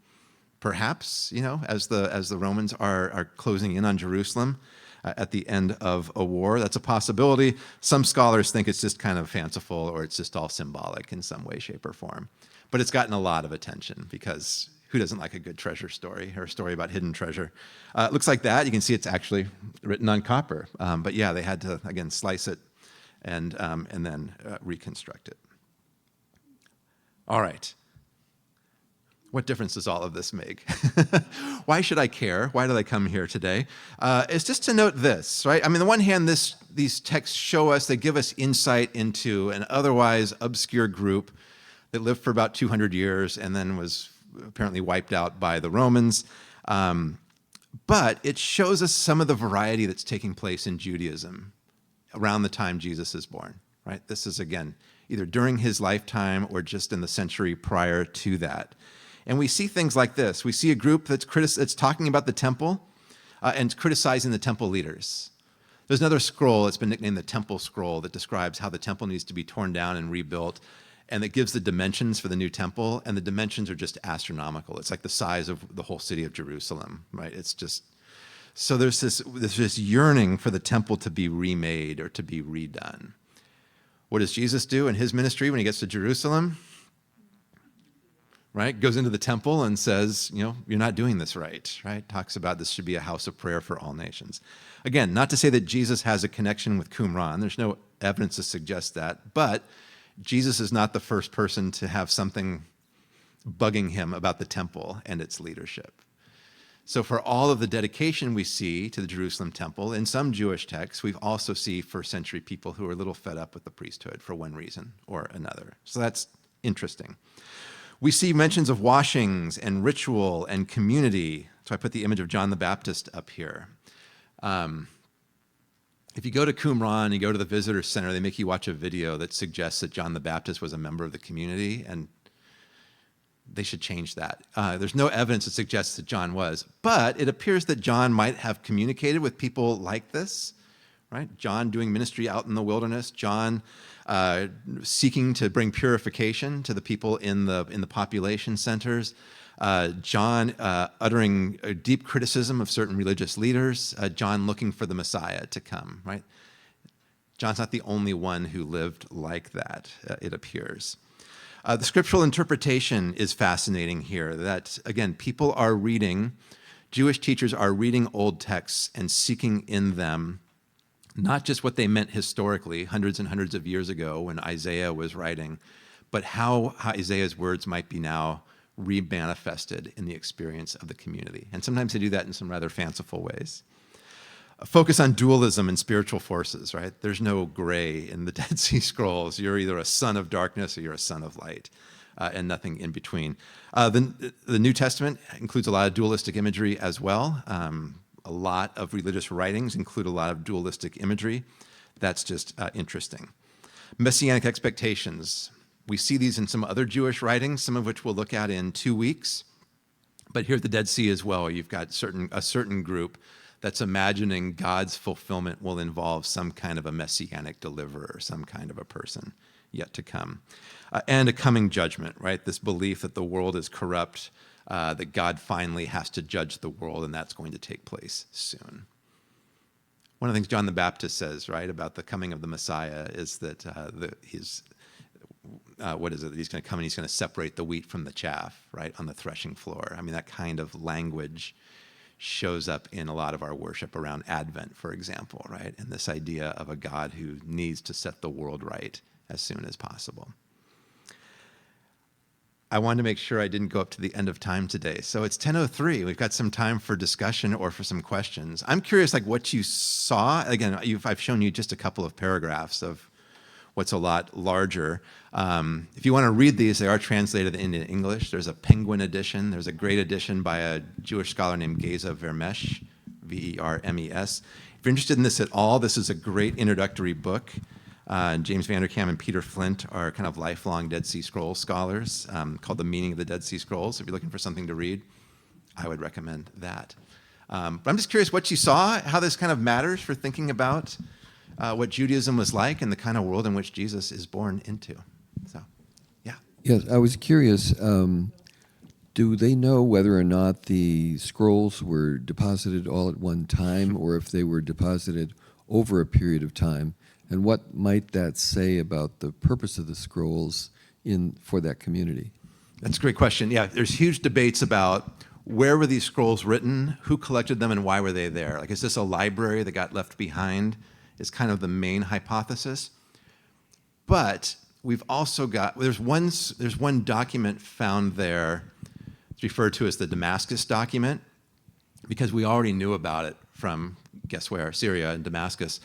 perhaps, as the Romans are closing in on Jerusalem at the end of a war. That's a possibility. Some scholars think it's just kind of fanciful, or it's just all symbolic in some way, shape, or form. But it's gotten a lot of attention, because who doesn't like a good treasure story, or a story about hidden treasure? It looks like that. You can see it's actually written on copper. But yeah, they had to, again, slice it and then reconstruct it. All right. What difference does all of this make? Why should I care? Why did I come here today? It's just to note this, right? I mean, on the one hand, these texts show us, they give us insight into an otherwise obscure group that lived for about 200 years and then was apparently wiped out by the Romans. But it shows us some of the variety that's taking place in Judaism around the time Jesus is born, right? This is, again, either during his lifetime or just in the century prior to that. And we see things like this. We see a group that's talking about the temple and criticizing the temple leaders. There's another scroll that's been nicknamed the Temple Scroll that describes how the temple needs to be torn down and rebuilt, and it gives the dimensions for the new temple, and the dimensions are just astronomical. It's like the size of the whole city of Jerusalem, right? It's just, so there's this yearning for the temple to be remade or to be redone. What does Jesus do in his ministry when he gets to Jerusalem? Right? Goes into the temple and says, you're not doing this right? Talks about this should be a house of prayer for all nations. Again, not to say that Jesus has a connection with Qumran. There's no evidence to suggest that, but Jesus is not the first person to have something bugging him about the temple and its leadership. So for all of the dedication we see to the Jerusalem temple, in some Jewish texts, we also see first century people who are a little fed up with the priesthood for one reason or another. So that's interesting. We see mentions of washings and ritual and community. So I put the image of John the Baptist up here. If you go to Qumran, you go to the visitor center, they make you watch a video that suggests that John the Baptist was a member of the community, and they should change that. There's no evidence that suggests that John was, but it appears that John might have communicated with people like this, right? John doing ministry out in the wilderness, John seeking to bring purification to the people in the population centers, John uttering a deep criticism of certain religious leaders, John looking for the Messiah to come, right? John's not the only one who lived like that, it appears. The scriptural interpretation is fascinating here, that, again, people are reading, Jewish teachers are reading old texts and seeking in them not just what they meant historically, hundreds and hundreds of years ago when Isaiah was writing, but how Isaiah's words might be now re-manifested in the experience of the community. And sometimes they do that in some rather fanciful ways. A focus on dualism and spiritual forces, right? There's no gray in the Dead Sea Scrolls. You're either a son of darkness or you're a son of light, and nothing in between. The New Testament includes a lot of dualistic imagery as well. A lot of religious writings include a lot of dualistic imagery. That's just interesting. Messianic expectations. We see these in some other Jewish writings, some of which we'll look at in 2 weeks. But here at the Dead Sea as well, you've got a certain group that's imagining God's fulfillment will involve some kind of a messianic deliverer, some kind of a person yet to come. And a coming judgment, right? This belief that the world is corrupt, that God finally has to judge the world, and that's going to take place soon. One of the things John the Baptist says, right, about the coming of the Messiah is that what is it? That he's going to come and he's going to separate the wheat from the chaff, right, on the threshing floor. I mean, that kind of language shows up in a lot of our worship around Advent, for example, right? And this idea of a God who needs to set the world right as soon as possible. I wanted to make sure I didn't go up to the end of time today. So it's 10:03. We've got some time for discussion or for some questions. I'm curious, like, what you saw. Again, I've shown you just a couple of paragraphs of what's a lot larger. If you want to read these, they are translated into English. There's a Penguin edition. There's a great edition by a Jewish scholar named Geza Vermes, Vermes. If you're interested in this at all, this is a great introductory book. James Vanderkam and Peter Flint are kind of lifelong Dead Sea Scrolls scholars, called The Meaning of the Dead Sea Scrolls. If you're looking for something to read, I would recommend that. But I'm just curious what you saw, how this kind of matters for thinking about what Judaism was like and the kind of world in which Jesus is born into. So, yeah. Yes, I was curious. Do they know whether or not the scrolls were deposited all at one time or if they were deposited over a period of time? And what might that say about the purpose of the scrolls for that community? That's a great question. Yeah, there's huge debates about where were these scrolls written, who collected them, and why were they there? Like, is this a library that got left behind? Is kind of the main hypothesis. But we've also got, there's one document found there. It's referred to as the Damascus document because we already knew about it from, guess where, Syria and Damascus,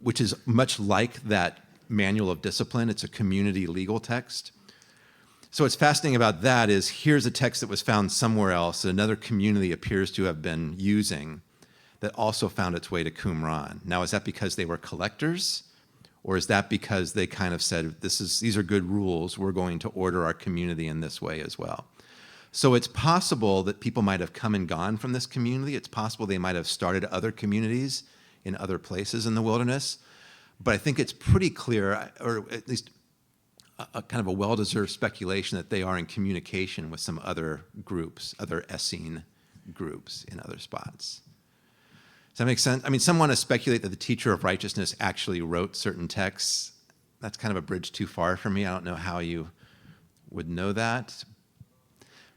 which is much like that manual of discipline. It's a community legal text. So what's fascinating about that is here's a text that was found somewhere else that another community appears to have been using that also found its way to Qumran. Now, is that because they were collectors, Or is that because they kind of said, these are good rules, we're going to order our community in this way as well? So it's possible that people might have come and gone from this community. It's possible they might have started other communities in other places in the wilderness. But I think it's pretty clear, or at least a kind of a well-deserved speculation, that they are in communication with some other groups, other Essene groups in other spots. Does that make sense? I mean, some want to speculate that the teacher of righteousness actually wrote certain texts. That's kind of a bridge too far for me. I don't know how you would know that.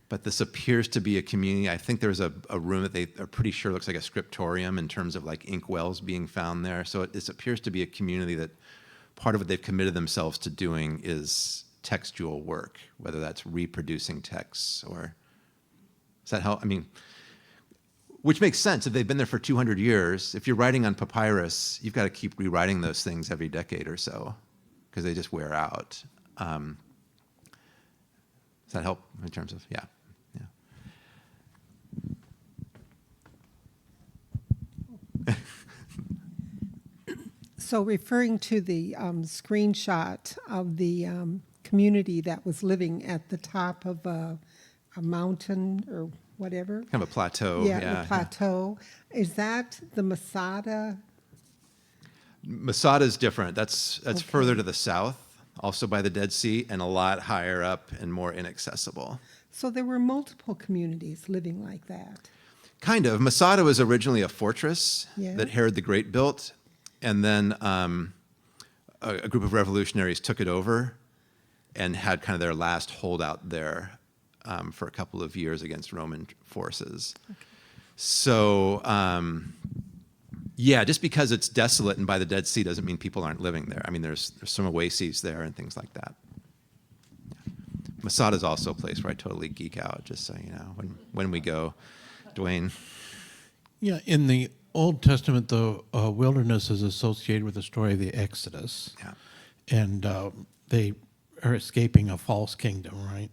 But this appears to be a community. I think there's a room that they are pretty sure looks like a scriptorium in terms of like ink wells being found there. So this appears to be a community that part of what they've committed themselves to doing is textual work, whether that's reproducing texts or, does that help? I mean, which makes sense. If they've been there for 200 years, if you're writing on papyrus, you've got to keep rewriting those things every decade or so because they just wear out. Does that help in terms of, yeah. So referring to the screenshot of the community that was living at the top of a mountain or whatever. Kind of a plateau. Yeah, a plateau. Yeah. Is that the Masada? Masada is different. That's Okay. further to the south, also by the Dead Sea, and a lot higher up and more inaccessible. So there were multiple communities living like that. Kind of. Masada was originally a fortress Yeah. that Herod the Great built, and then a group of revolutionaries took it over and had kind of their last holdout there for a couple of years against Roman forces. Okay. So, yeah, just because it's desolate and by the Dead Sea doesn't mean people aren't living there. I mean, there's some oases there and things like that. Yeah. Masada is also a place where I totally geek out, just so you know, when we go. Dwayne? Yeah, in the Old Testament, the wilderness is associated with the story of the Exodus. Yeah. And they are escaping a false kingdom, right?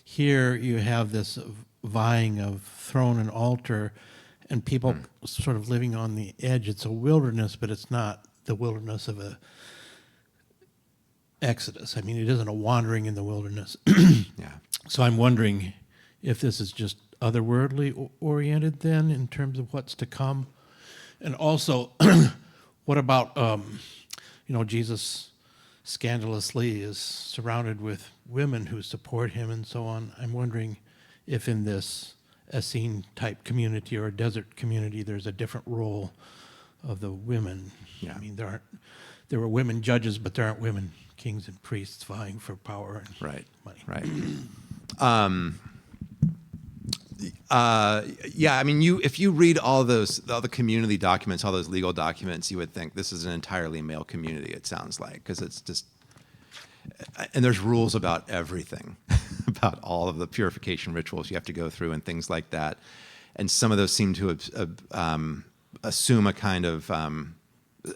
Here you have this vying of throne and altar and people sort of living on the edge. It's a wilderness, but it's not the wilderness of a Exodus. I mean, it isn't a wandering in the wilderness. Yeah. So I'm wondering if this is just otherworldly oriented then in terms of what's to come. And also, what about, Jesus scandalously is surrounded with women who support him and so on. I'm wondering if in this Essene type community or a desert community, there's a different role of the women. Yeah. I mean, there were women judges, but there aren't women kings and priests vying for power and money. Right. Yeah, I mean, if you read all the community documents, all those legal documents, you would think this is an entirely male community, it sounds like, because it's just, and there's rules about everything, about all of the purification rituals you have to go through and things like that. And some of those seem to assume a kind of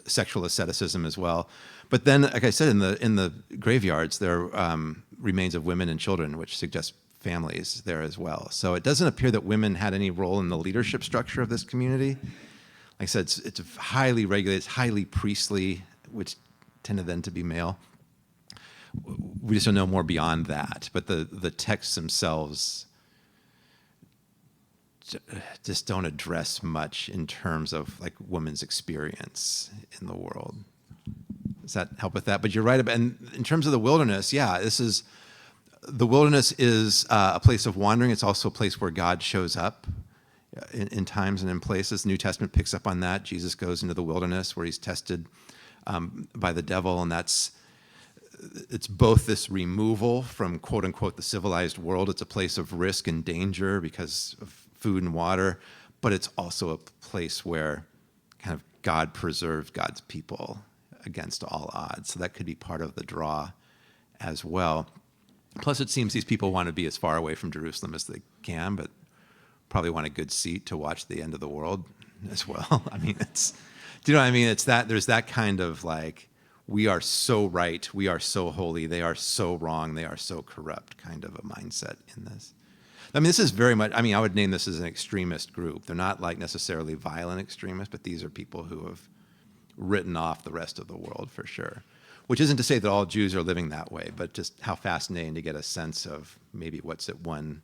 sexual asceticism as well. But then, like I said, in the graveyards, there are remains of women and children, which suggests families there as well. So it doesn't appear that women had any role in the leadership structure of this community. Like I said, it's highly regulated, it's highly priestly, which tended then to be male. We just don't know more beyond that. But the texts themselves just don't address much in terms of like women's experience in the world. Does that help with that? But you're right about, and in terms of the wilderness, yeah, the wilderness is a place of wandering. It's also a place where God shows up in times and in places. The New Testament picks up on that. Jesus goes into the wilderness where he's tested by the devil, and it's both this removal from quote unquote the civilized world. It's a place of risk and danger because of food and water, but it's also a place where kind of God preserved God's people against all odds. So that could be part of the draw as well. Plus, it seems these people want to be as far away from Jerusalem as they can, but probably want a good seat to watch the end of the world as well. I mean, do you know what I mean? It's that, there's that kind of like, we are so right, we are so holy, they are so wrong, they are so corrupt kind of a mindset in this. I mean, this is very much, I mean, I would name this as an extremist group. They're not like necessarily violent extremists, but these are people who have written off the rest of the world for sure. Which isn't to say that all Jews are living that way, but just how fascinating to get a sense of maybe what's at one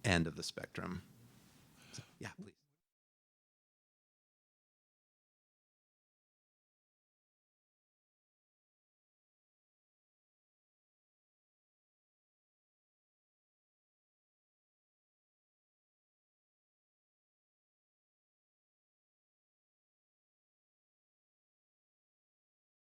end of the spectrum. So, yeah, please.